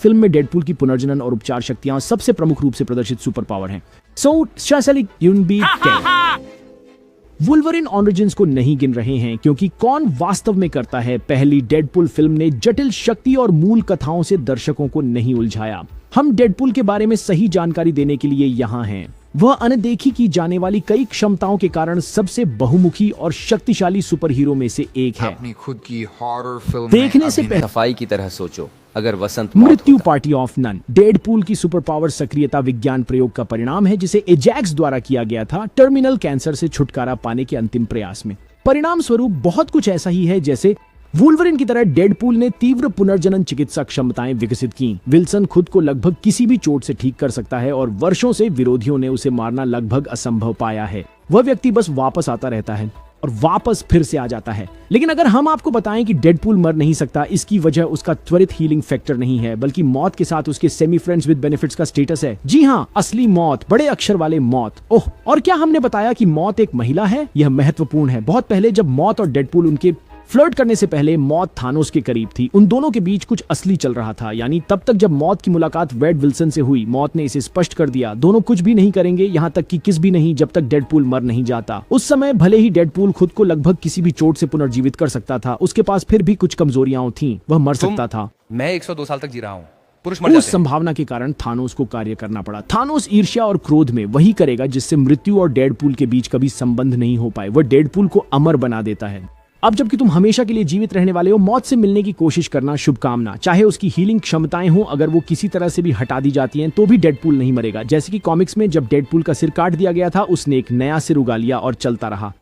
Film में Deadpool की पुनर्जनन और उपचार शक्तियां सबसे प्रमुख रूप से प्रदर्शित सुपर पावर हैं। सो शासलिक यूनबी वुल्वरिन ऑरिजिन्स को नहीं गिन रहे हैं क्योंकि कौन वास्तव में करता है। पहली डेडपूल फिल्म ने जटिल शक्ति और मूल कथाओं से दर्शकों को नहीं उलझाया। हम डेडपूल के बारे में सही जानकारी देने के लिए यहाँ हैं। वह अनदेखी की जाने वाली कई क्षमताओं के कारण सबसे बहुमुखी और शक्तिशाली सुपर हीरो में से एक है। अपनी खुद की हॉरर फिल्म देखने से पहले सफाई की तरह सोचो, अगर वसंत मृत्यु पार्टी ऑफ नन डेडपूल की सुपर पावर सक्रियता विज्ञान प्रयोग का परिणाम है जिसे एजैक्स द्वारा किया गया था टर्मिनल कैंसर से छुटकारा पाने के अंतिम प्रयास में। परिणाम स्वरूप बहुत कुछ ऐसा ही है जैसे वुल्वरिन की तरह डेडपूल ने तीव्र पुनर्जनन चिकित्सा क्षमताएं विकसित की। विल्सन खुद को लगभग किसी भी चोट से ठीक कर सकता है और वर्षों से विरोधियों ने उसे मारना लगभग असंभव पाया है। वह व्यक्ति बस वापस आता रहता है और वापस फिर से आ जाता है। लेकिन अगर हम आपको बताएं कि डेडपूल मर नहीं सकता, इसकी वजह उसका त्वरित हीलिंग फैक्टर नहीं है बल्कि मौत के साथ उसके सेमी फ्रेंड्स विद बेनिफिट्स का स्टेटस है। जी हाँ, असली मौत, बड़े अक्षर वाले मौत। ओह, और क्या हमने बताया कि मौत एक महिला है? यह महत्वपूर्ण है। बहुत पहले जब मौत और डेडपूल उनके फ्लर्ट करने से पहले मौत थानोस के करीब थी। उन दोनों के बीच कुछ असली चल रहा था। यानी तब तक जब मौत की मुलाकात वेड विल्सन से हुई, मौत ने इसे स्पष्ट कर दिया, दोनों कुछ भी नहीं करेंगे, यहाँ तक कि किस भी नहीं जब तक डेडपूल मर नहीं जाता। उस समय भले ही डेडपूल खुद को लगभग किसी भी चोट से पुनर्जीवित कर सकता था, उसके पास फिर भी कुछ कमजोरियां थीं। वह मर सकता था। मैं 102 साल तक जी रहा हूँ। पुरुष मर जाते उस संभावना के कारण थानोस को कार्य करना पड़ा। थानोस ईर्ष्या और क्रोध में वही करेगा जिससे मृत्यु और डेडपूल के बीच कभी संबंध नहीं हो पाए। वह डेडपूल को अमर बना देता है। अब जबकि तुम हमेशा के लिए जीवित रहने वाले हो, मौत से मिलने की कोशिश करना शुभकामना। चाहे उसकी हीलिंग क्षमताएं हो, अगर वो किसी तरह से भी हटा दी जाती हैं तो भी डेडपूल नहीं मरेगा। जैसे कि कॉमिक्स में जब डेडपूल का सिर काट दिया गया था, उसने एक नया सिर उगा लिया और चलता रहा।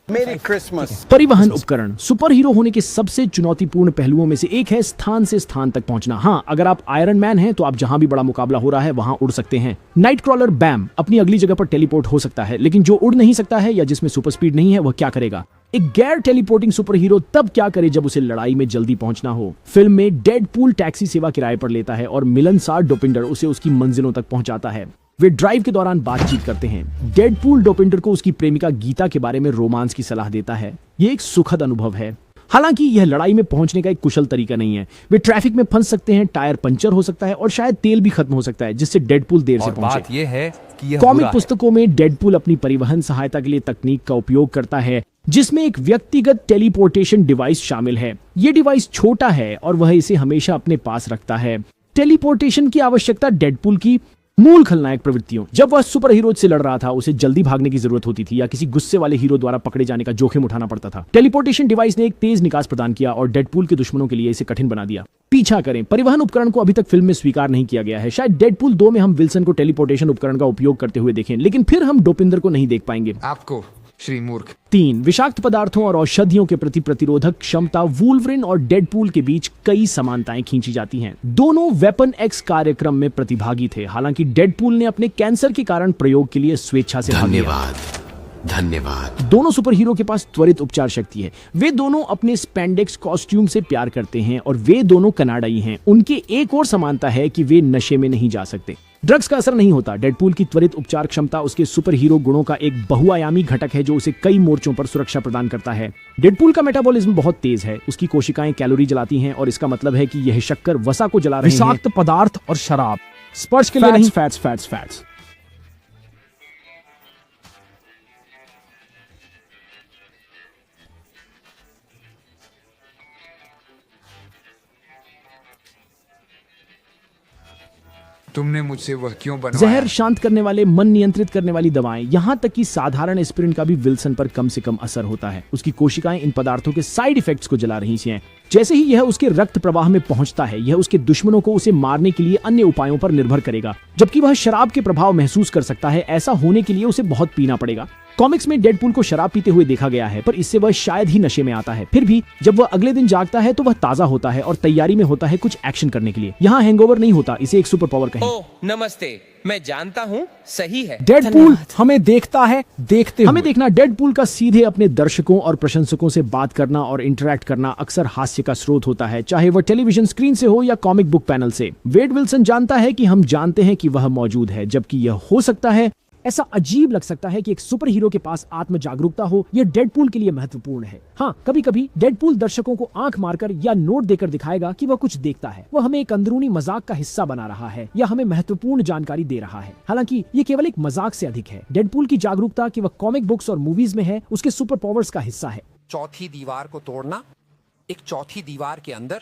मेरी क्रिसमस। परिवहन उपकरण सुपर हीरो होने के सबसे चुनौतीपूर्ण पहलुओं में से एक है स्थान से स्थान तक पहुंचना। हाँ, अगर आप आयरन मैन हैं तो आप जहां भी बड़ा मुकाबला हो रहा है वहां उड़ सकते हैं। नाइटक्रॉलर बैम अपनी अगली जगह पर टेलीपोर्ट हो सकता है, लेकिन जो उड़ नहीं सकता है या जिसमें सुपर स्पीड नहीं है वह क्या करेगा? एक गैर टेलीपोर्टिंग सुपर हीरो तब क्या करे जब उसे लड़ाई में जल्दी पहुंचना हो। फिल्म में डेडपूल टैक्सी सेवा किराए पर लेता है और मिलनसार डोपिंडर उसे उसकी मंजिलों तक पहुंचाता है। वे ड्राइव के दौरान बातचीत करते हैं। डेडपूल डोपिंडर को उसकी प्रेमिका गीता के बारे में रोमांस की सलाह देता है। ये एक सुखद अनुभव है। हालांकि यह लड़ाई में पहुंचने का एक कुशल तरीका नहीं है। वे ट्रैफिक में फंस सकते हैं, टायर पंचर हो सकता है और शायद तेल भी खत्म हो सकता है, जिससे डेडपूल देर से पहुंचे। बात यह है कि यह कॉमिक पुस्तकों में डेडपूल अपनी परिवहन सहायता के लिए तकनीक का उपयोग करता है जिसमें एक व्यक्तिगत टेलीपोर्टेशन डिवाइस शामिल है। ये डिवाइस छोटा है और वह इसे हमेशा अपने पास रखता है। टेलीपोर्टेशन की आवश्यकता डेडपूल की मूल खलनायक प्रवृत्तियों। जब वह सुपर हीरो से लड़ रहा था, उसे जल्दी भागने की जरूरत होती थी या किसी गुस्से वाले हीरो द्वारा पकड़े जाने का जोखिम उठाना पड़ता था। टेलीपोर्टेशन डिवाइस ने एक तेज निकास प्रदान किया और डेडपूल के दुश्मनों के लिए इसे कठिन बना दिया। पीछा करें, परिवहन उपकरण को अभी तक फिल्म में स्वीकार नहीं किया गया है। शायद डेडपूल 2 में हम विल्सन को टेलीपोर्टेशन उपकरण का उपयोग करते हुए देखें, लेकिन फिर हम डोपिंदर को नहीं देख पाएंगे। आपको श्री मूर्ख। 3 विषाक्त पदार्थों और औषधियों के प्रति प्रतिरोधक क्षमता। वुल्वरिन और डेडपूल के बीच कई समानताएं खींची जाती हैं। दोनों वेपन एक्स कार्यक्रम में प्रतिभागी थे। हालांकि डेडपूल ने अपने कैंसर के कारण प्रयोग के लिए स्वेच्छा से भाग लिया। धन्यवाद। दोनों सुपर हीरो के पास त्वरित उपचार शक्ति है। वे दोनों अपने स्पेंडेक्स कॉस्ट्यूम से प्यार करते हैं और वे दोनों कनाडाई हैं। उनकी एक और समानता है कि वे नशे में नहीं जा सकते। ड्रग्स का असर नहीं होता। डेडपूल की त्वरित उपचार क्षमता उसके सुपर हीरो गुणों का एक बहुआयामी घटक है जो उसे कई मोर्चों पर सुरक्षा प्रदान करता है। डेडपूल का मेटाबॉलिज्म बहुत तेज है। उसकी कोशिकाएं कैलोरी जलाती हैं और इसका मतलब है कि यह शक्कर वसा को जला रही है। विषाक्त पदार्थ और शराब स्पर्श के लिए नहीं। फैट्स। तुमने मुझसे वह क्यों बनवाया? जहर, शांत करने वाले, मन नियंत्रित करने वाली दवाएं, यहाँ तक कि साधारण एस्पिरिन का भी विल्सन पर कम से कम असर होता है। उसकी कोशिकाएं इन पदार्थों के साइड इफेक्ट्स को जला रही हैं। जैसे ही यह उसके रक्त प्रवाह में पहुंचता है, यह उसके दुश्मनों को उसे मारने के लिए अन्य उपायों पर निर्भर करेगा। जबकि वह शराब के प्रभाव महसूस कर सकता है, ऐसा होने के लिए उसे बहुत पीना पड़ेगा। कॉमिक्स में डेडपूल को शराब पीते हुए देखा गया है, पर इससे वह शायद ही नशे में आता है। फिर भी जब वह अगले दिन जागता है तो वह ताजा होता है और तैयारी में होता है कुछ एक्शन करने के लिए। यहाँ हैंगओवर नहीं होता, इसे एक सुपर पावर कहें। ओह नमस्ते, मैं जानता हूँ, सही है। डेडपूल हमें देखता है, देखते हमें देखना। डेडपूल का सीधे अपने दर्शकों और प्रशंसकों से बात करना और इंटरैक्ट करना अक्सर हास्य का स्रोत होता है, चाहे वह टेलीविजन स्क्रीन से हो या कॉमिक बुक पैनल से। वेड विल्सन जानता है कि हम जानते हैं कि वह मौजूद है, जबकि यह हो सकता है ऐसा अजीब लग सकता है कि एक सुपर हीरो के पास आत्म जागरूकता हो, यह डेडपूल के लिए महत्वपूर्ण है। हाँ, कभी कभी डेडपूल दर्शकों को आंख मारकर या नोट देकर दिखाएगा कि वह कुछ देखता है, वह हमें एक अंदरूनी मजाक का हिस्सा बना रहा है या हमें महत्वपूर्ण जानकारी दे रहा है। हालांकि ये केवल एक मजाक से अधिक है। डेडपूल की जागरूकता कि वह कॉमिक बुक्स और मूवीज में है, उसके सुपर पावर्स का हिस्सा है। चौथी दीवार को तोड़ना, एक चौथी दीवार के अंदर,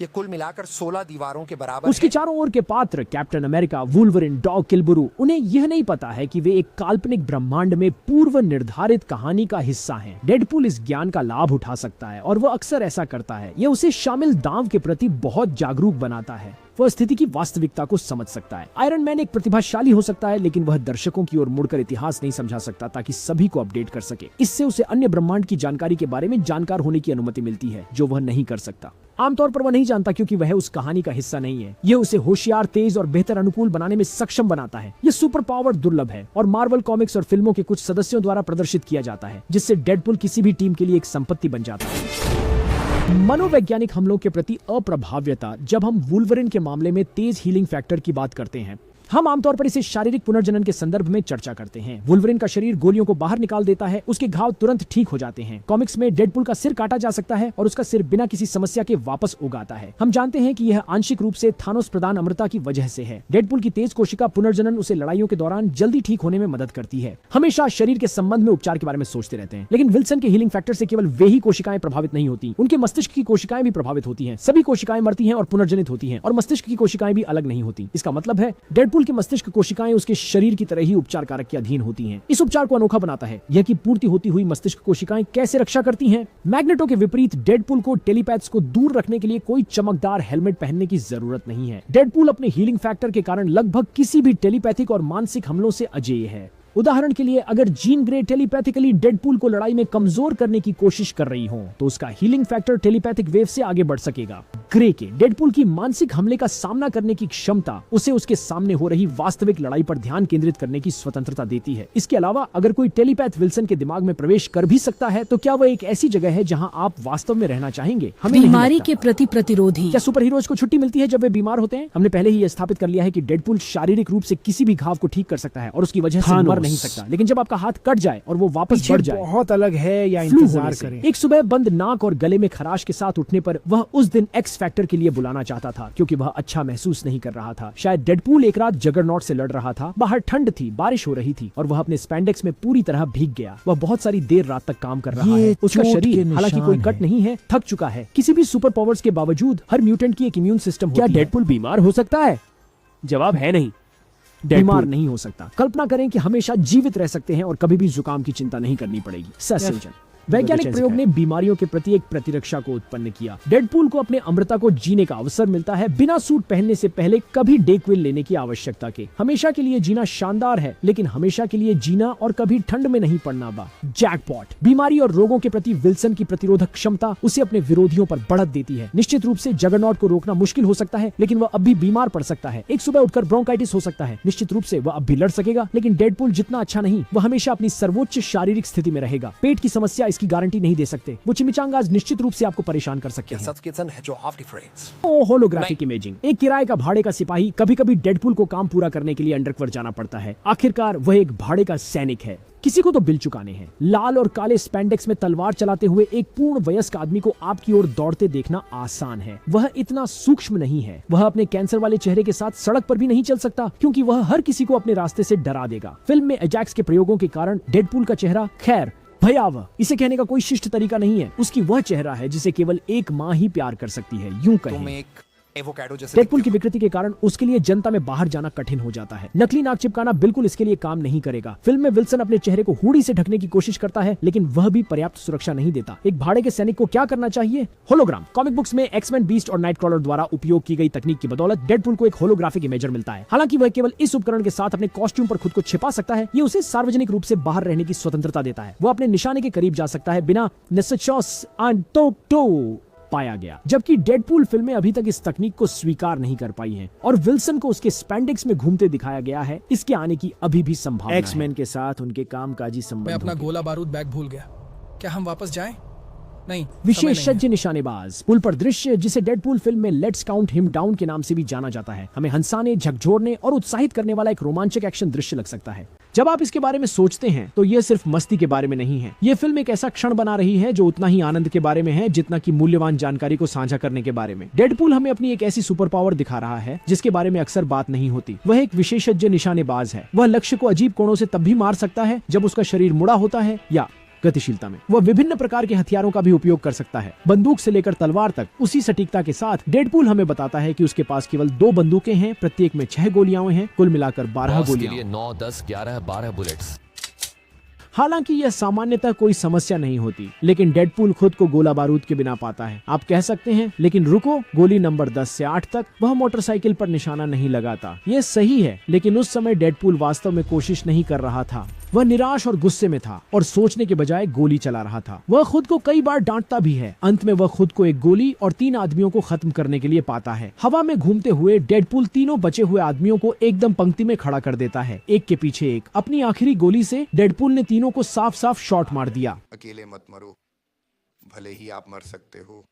ये कुल मिलाकर 16 दीवारों के बराबर उसके है। चारों ओर के पात्र कैप्टन अमेरिका, वुल्वरिन, डॉग किलबुरू, उन्हें यह नहीं पता है कि वे एक काल्पनिक ब्रह्मांड में पूर्व निर्धारित कहानी का हिस्सा हैं। डेडपूल इस ज्ञान का लाभ उठा सकता है और वह अक्सर ऐसा करता है। यह उसे शामिल दांव के प्रति बहुत जागरूक बनाता है। वह स्थिति की वास्तविकता को समझ सकता है। आयरन मैन एक प्रतिभाशाली हो सकता है, लेकिन वह दर्शकों की ओर मुड़कर इतिहास नहीं समझा सकता ताकि सभी को अपडेट कर सके। इससे उसे अन्य ब्रह्मांड की जानकारी के बारे में जानकार होने की अनुमति मिलती है, जो वह नहीं कर सकता। आमतौर पर वह नहीं जानता क्योंकि वह उस कहानी का हिस्सा नहीं है। यह उसे होशियार, तेज और बेहतर अनुकूल बनाने में सक्षम बनाता है। यह सुपर पावर दुर्लभ है और मार्वल कॉमिक्स और फिल्मों के कुछ सदस्यों द्वारा प्रदर्शित किया जाता है, जिससे डेडपूल किसी भी टीम के लिए एक संपत्ति बन जाता है। मनोवैज्ञानिक हमलों के प्रति अप्रभाव्यता। जब हम वुल्वरिन के मामले में तेज हीलिंग फैक्टर की बात करते हैं, हम आमतौर पर इसे शारीरिक पुनर्जनन के संदर्भ में चर्चा करते हैं। वुल्वरिन का शरीर गोलियों को बाहर निकाल देता है, उसके घाव तुरंत ठीक हो जाते हैं। कॉमिक्स में डेडपूल का सिर काटा जा सकता है और उसका सिर बिना किसी समस्या के वापस उगाता है। हम जानते हैं कि यह आंशिक रूप से थानोस प्रदान अमरता की वजह से है। डेडपूल की तेज कोशिका पुनर्जनन उसे लड़ाइयों के दौरान जल्दी ठीक होने में मदद करती है। हमेशा शरीर के संबंध में उपचार के बारे में सोचते रहते हैं, लेकिन विल्सन के हीलिंग फैक्टर से केवल वे ही कोशिकाएं प्रभावित नहीं होती, उनके मस्तिष्क की कोशिकाएं भी प्रभावित होती हैं। सभी कोशिकाएं मरती हैं और पुनर्जनित होती हैं, और मस्तिष्क की कोशिकाएं भी अलग नहीं होती। इसका मतलब है डेडपूल की मस्तिष्क कोशिकाएं उसके शरीर की तरह ही उपचार कारक के अधीन होती हैं। इस उपचार को अनोखा बनाता है यह कि पूर्ति होती हुई मस्तिष्क कोशिकाएं कैसे रक्षा करती हैं। मैग्नेटो के विपरीत डेडपूल को टेलीपैथ्स को दूर रखने के लिए कोई चमकदार हेलमेट पहनने की जरूरत नहीं है। डेडपूल अपने हीलिंग फैक्टर के कारण लगभग किसी भी टेलीपैथिक और मानसिक हमलों से अजेय है। उदाहरण के लिए, अगर जीन ग्रे टेलीपैथिकली डेडपूल को लड़ाई में कमजोर करने की कोशिश कर रही हो, तो उसका हीलिंग फैक्टर टेलीपैथिक वेव से आगे बढ़ सकेगा। ग्रे के डेडपूल की मानसिक हमले का सामना करने की क्षमता उसे उसके सामने हो रही वास्तविक लड़ाई पर ध्यान केंद्रित करने की स्वतंत्रता देती है। इसके अलावा, अगर कोई टेलीपैथ विल्सन के दिमाग में प्रवेश कर भी सकता है, तो क्या वह एक ऐसी जगह है जहां आप वास्तव में रहना चाहेंगे? हमें नहीं बीमारी लगता। के प्रति प्रतिरोधी। क्या सुपर हीरोज को छुट्टी मिलती है जब वे बीमार होते हैं? हमने पहले ही यह स्थापित कर लिया है कि डेडपूल शारीरिक रूप से किसी भी घाव को ठीक कर सकता है और उसकी वजह से मर नहीं सकता। लेकिन जब आपका हाथ कट जाए और वो वापस बढ़ जाए, बहुत अलग है या फ्लू इंतजार होने से, करें। एक सुबह बंद नाक और गले में खराश के साथ उठने पर वह उस दिन एक्स फैक्टर के लिए बुलाना चाहता था, क्योंकि वह अच्छा महसूस नहीं कर रहा था। शायद डेडपूल एक रात जगरनॉट से लड़ रहा था। बाहर ठंड थी, बारिश हो रही थी और वह अपने स्पैंडेक्स में पूरी तरह भीग गया। वह बहुत सारी देर रात तक काम कर रहा है। उसका चोट शरीर, के हालांकि कोई निशान कट नहीं है, थक चुका है। किसी भी सुपर पावर्स के बावजूद हर म्यूटेंट की एक इम्यून सिस्टम होती है। क्या डेडपूल बीमार हो सकता है? जवाब है नहीं। बीमार नहीं हो सकता। कल्पना करें कि हमेशा जीवित रह सकते हैं और कभी भी जुकाम की चिंता नहीं करनी पड़ेगी। ससेंजन वैज्ञानिक प्रयोग ने बीमारियों के प्रति एक प्रतिरक्षा को उत्पन्न किया। डेडपूल को अपने अमृता को जीने का अवसर मिलता है बिना सूट पहनने से पहले कभी डेक्विल लेने की आवश्यकता के। हमेशा के लिए जीना शानदार है, लेकिन हमेशा के लिए जीना और कभी ठंड में नहीं पड़ना बा जैकपॉट। बीमारी और रोगों के प्रति विल्सन की प्रतिरोधक क्षमता उसे अपने विरोधियों पर बढ़त देती है। निश्चित रूप से जगरनॉट को रोकना मुश्किल हो सकता है, लेकिन वह अब भी बीमार पड़ सकता है। एक सुबह उठकर ब्रोंकाइटिस हो सकता है। निश्चित रूप से वह अब भी लड़ सकेगा, लेकिन डेडपूल जितना अच्छा नहीं, वह हमेशा अपनी सर्वोच्च शारीरिक स्थिति में रहेगा। पेट की समस्या इसकी गारंटी नहीं दे सकते। वो चिमिचांगास निश्चित रूप से आपको परेशान कर सकते हैं। Holographic imaging. एक किराए का भाड़े का सिपाही कभी कभी डेडपूल को काम पूरा करने के लिए अंडरकवर जाना पड़ता है। आखिरकार वह एक भाड़े का सैनिक है। किसी को तो बिल चुकाने हैं। लाल और काले स्पैंडेक्स में तलवार चलाते हुए एक पूर्ण वयस्क आदमी को आपकी ओर दौड़ते देखना आसान है। वह इतना सूक्ष्म नहीं है। वह अपने कैंसर वाले चेहरे के साथ सड़क पर भी नहीं चल सकता, क्योंकि वह हर किसी को अपने रास्ते से डरा देगा। फिल्म में एजैक्स के प्रयोगों के कारण डेडपूल का चेहरा, खैर भयावह इसे कहने का कोई शिष्ट तरीका नहीं है। उसकी वह चेहरा है जिसे केवल एक माँ ही प्यार कर सकती है, यूं कहें। डेडपूल की विकृति के कारण उसके लिए जनता में बाहर जाना कठिन हो जाता है। नकली नाक चिपकाना बिल्कुल इसके लिए काम नहीं करेगा। फिल्म में विल्सन अपने चेहरे को हुडी से ढकने की कोशिश करता है, लेकिन वह भी पर्याप्त सुरक्षा नहीं देता। एक भाड़े के सैनिक को क्या करना चाहिए? होलोग्राम। कॉमिक बुक्स में एक्समैन, बीस्ट और नाइटक्रॉलर द्वारा उपयोग की गई तकनीक की बदौलत डेडपूल को एक होलोग्राफिक इमेजर मिलता है। हालांकि वह केवल इस उपकरण के साथ अपने कॉस्ट्यूम पर खुद को छिपा सकता है। ये उसे सार्वजनिक रूप से बाहर रहने की स्वतंत्रता देता है। वह अपने निशाने के करीब जा सकता है बिना नेसेचोस एंटोक्टो पाया गया, जबकि डेडपूल फिल्में अभी तक इस तकनीक को स्वीकार नहीं कर पाई हैं और विल्सन को उसके स्पैंडेक्स में घूमते दिखाया गया है। इसके आने की अभी भी संभावना एक्समैन के साथ उनके कामकाजी मैं संबंधों अपना गोला बारूद बैग भूल गया। क्या हम वापस जाएं? नहीं, विशेषज्ञ निशानेबाज पुल पर दृश्य जिसे डेडपूल फिल्म में लेट्स काउंट हिम डाउन के नाम से भी जाना जाता है हमें हंसाने, झकझोरने और उत्साहित करने वाला एक रोमांचक एक्शन दृश्य लग सकता है। जब आप इसके बारे में सोचते हैं तो यह सिर्फ मस्ती के बारे में नहीं है, यह फिल्म एक ऐसा क्षण बना रही है जो उतना ही आनंद के बारे में है जितना कि मूल्यवान जानकारी को साझा करने के बारे में। डेडपूल हमें अपनी एक ऐसी सुपर पावर दिखा रहा है जिसके बारे में अक्सर बात नहीं होती। वह एक विशेषज्ञ निशानेबाज है। वह लक्ष्य को अजीब कोणों से तब भी मार सकता है जब उसका शरीर मुड़ा होता है या गतिशीलता में। वह विभिन्न प्रकार के हथियारों का भी उपयोग कर सकता है, बंदूक से लेकर तलवार तक। उसी सटीकता के साथ डेडपूल हमें बताता है कि उसके पास केवल 2 बंदूकें हैं, प्रत्येक में 6 गोलियां हैं, कुल मिलाकर 12 गोलियां। 9, 10, 11, 12 बुलेट्स। हालांकि यह सामान्यतः कोई समस्या नहीं होती, लेकिन डेडपूल खुद को गोला बारूद के बिना पाता है। आप कह सकते हैं लेकिन रुको, गोली नंबर 10 से 8 तक वह मोटरसाइकिल पर निशाना नहीं लगाता। यह सही है, लेकिन उस समय डेडपूल वास्तव में कोशिश नहीं कर रहा था। वह निराश और गुस्से में था और सोचने के बजाय गोली चला रहा था। वह खुद को कई बार डांटता भी है। अंत में वह खुद को एक गोली और 3 आदमियों को खत्म करने के लिए पाता है। हवा में घूमते हुए डेडपूल तीनों बचे हुए आदमियों को एकदम पंक्ति में खड़ा कर देता है, एक के पीछे एक। अपनी आखिरी गोली से डेडपूल ने तीनों को साफ साफ शॉट मार दिया। अकेले मत मरो, भले ही आप मर सकते हो।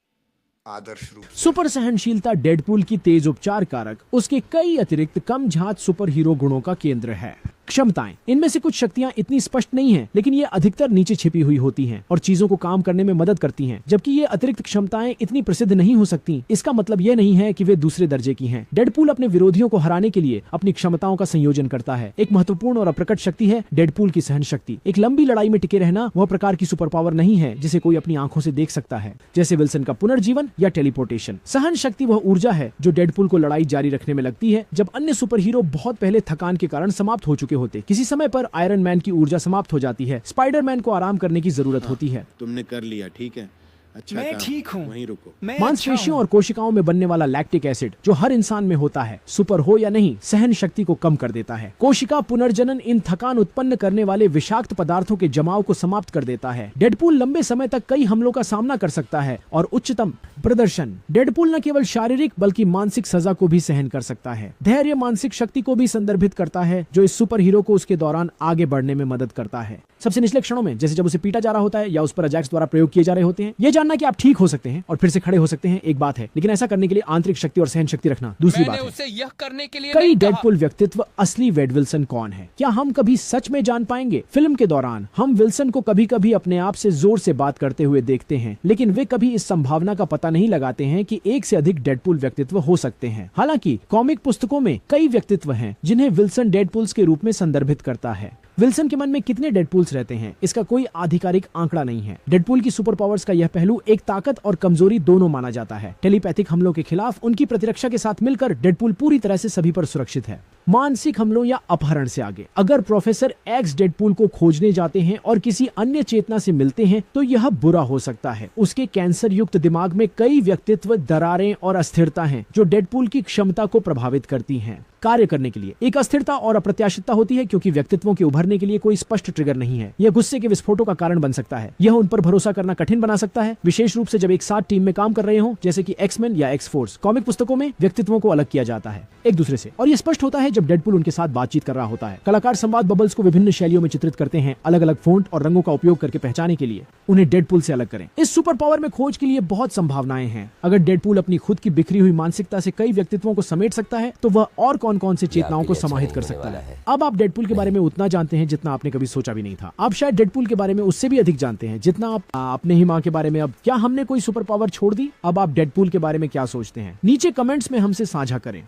आदर्श रूप से सुपर सहनशीलता डेडपूल की तेज उपचार कारक उसके कई अतिरिक्त कम झात सुपर हीरो गुणों का केंद्र है। क्षमताएं, इनमें से कुछ शक्तियां इतनी स्पष्ट नहीं हैं, लेकिन ये अधिकतर नीचे छिपी हुई होती हैं और चीजों को काम करने में मदद करती हैं। जबकि ये अतिरिक्त क्षमताएं इतनी प्रसिद्ध नहीं हो सकती, इसका मतलब यह नहीं है कि वे दूसरे दर्जे की हैं। डेडपूल अपने विरोधियों को हराने के लिए अपनी क्षमताओं का संयोजन करता है। एक महत्वपूर्ण और अप्रकट शक्ति है डेडपूल की सहन शक्ति। एक लंबी लड़ाई में टिके रहना वह प्रकार की सुपर पावर नहीं है जिसे कोई अपनी आंखों से देख सकता है, जैसे विल्सन का पुनर्जीवन या टेलीपोर्टेशन। सहन शक्ति वह ऊर्जा है जो डेडपूल को लड़ाई जारी रखने में लगती है जब अन्य सुपर हीरो बहुत पहले थकान के कारण समाप्त हो चुके होते। किसी समय पर आयरन मैन की ऊर्जा समाप्त हो जाती है, स्पाइडरमैन को आराम करने की जरूरत होती है। तुमने कर लिया, ठीक है, अच्छा मैं ठीक हूँ, वहीं रुको। मांसपेशियों और कोशिकाओं में बनने वाला लैक्टिक एसिड जो हर इंसान में होता है, सुपर हो या नहीं, सहन शक्ति को कम कर देता है। कोशिका पुनर्जनन इन थकान उत्पन्न करने वाले विषाक्त पदार्थों के जमाव को समाप्त कर देता है। डेडपूल लंबे समय तक कई हमलों का सामना कर सकता है और उच्चतम प्रदर्शन। डेडपूल न केवल शारीरिक बल्कि मानसिक सजा को भी सहन कर सकता है। धैर्य मानसिक शक्ति को भी संदर्भित करता है जो इस सुपर हीरो को उसके दौरान आगे बढ़ने में मदद करता है। सबसे निचले क्षणों में, जैसे जब उसे पीटा जा रहा होता है या उस पर अजैक्स द्वारा प्रयोग किए जा रहे होते हैं, यह जानना कि आप ठीक हो सकते हैं और फिर से खड़े हो सकते हैं एक बात है, लेकिन ऐसा करने के लिए आंतरिक शक्ति और सहन शक्ति रखना दूसरी बात है। उसे यह करने के लिए कई डेडपूल व्यक्तित्व असली वेड विल्सन कौन है, क्या हम कभी सच में जान पाएंगे? फिल्म के दौरान हम विल्सन को कभी कभी अपने आप से जोर से बात करते हुए देखते हैं, लेकिन वे कभी इस संभावना का पता नहीं लगाते हैं कि एक से अधिक डेडपूल व्यक्तित्व हो सकते हैं। हालांकि कॉमिक पुस्तकों में कई व्यक्तित्व हैं जिन्हें विल्सन डेडपूल्स के रूप में संदर्भित करता है। विल्सन के मन में कितने डेडपूल्स रहते हैं इसका कोई आधिकारिक आंकड़ा नहीं है। डेडपूल की सुपर पावर्स का यह पहलू एक ताकत और कमजोरी दोनों माना जाता है। टेलीपैथिक हमलों के खिलाफ उनकी प्रतिरक्षा के साथ मिलकर डेडपूल पूरी तरह से सभी पर सुरक्षित है। मानसिक हमलों या अपहरण से आगे, अगर प्रोफेसर एक्स डेडपूल को खोजने जाते हैं और किसी अन्य चेतना से मिलते हैं तो यह बुरा हो सकता है। उसके कैंसर युक्त दिमाग में कई व्यक्तित्व दरारें और अस्थिरता हैं जो डेडपूल की क्षमता को प्रभावित करती हैं। कार्य करने के लिए एक अस्थिरता और अप्रत्याशितता होती है क्योंकि व्यक्तित्वों के उभरने के लिए कोई स्पष्ट ट्रिगर नहीं है। यह गुस्से के विस्फोटों का कारण बन सकता है। यह उन पर भरोसा करना कठिन बना सकता है, विशेष रूप से जब एक साथ टीम में काम कर रहे हों, जैसे कि एक्समैन या एक्स फोर्स। कॉमिक पुस्तकों में व्यक्तित्वों को अलग किया जाता है एक दूसरे से, और यह स्पष्ट होता है जब डेडपूल उनके साथ बातचीत कर रहा होता है। कलाकार संवाद बबल्स को विभिन्न शैलियों में चित्रित करते हैं, अलग अलग फोंट और रंगों का उपयोग करके पहचाने के लिए उन्हें डेडपूल से अलग करें। इस सुपर पावर में खोज के लिए बहुत संभावनाएं हैं। अगर डेडपूल अपनी खुद की बिखरी हुई मानसिकता से कई व्यक्तित्वों को समेट सकता है तो वह और कौन-कौन से चेतनाओं को समाहित कर सकता है। अब आप डेडपूल के बारे में उतना जानते हैं जितना आपने कभी सोचा भी नहीं था। आप शायद डेडपूल के बारे में उससे भी अधिक जानते हैं जितना आप अपने ही माँ के बारे में। अब क्या हमने कोई सुपर पावर छोड़ दी? अब आप डेडपूल के बारे में क्या सोचते हैं? नीचे कमेंट्स में हमसे साझा करें।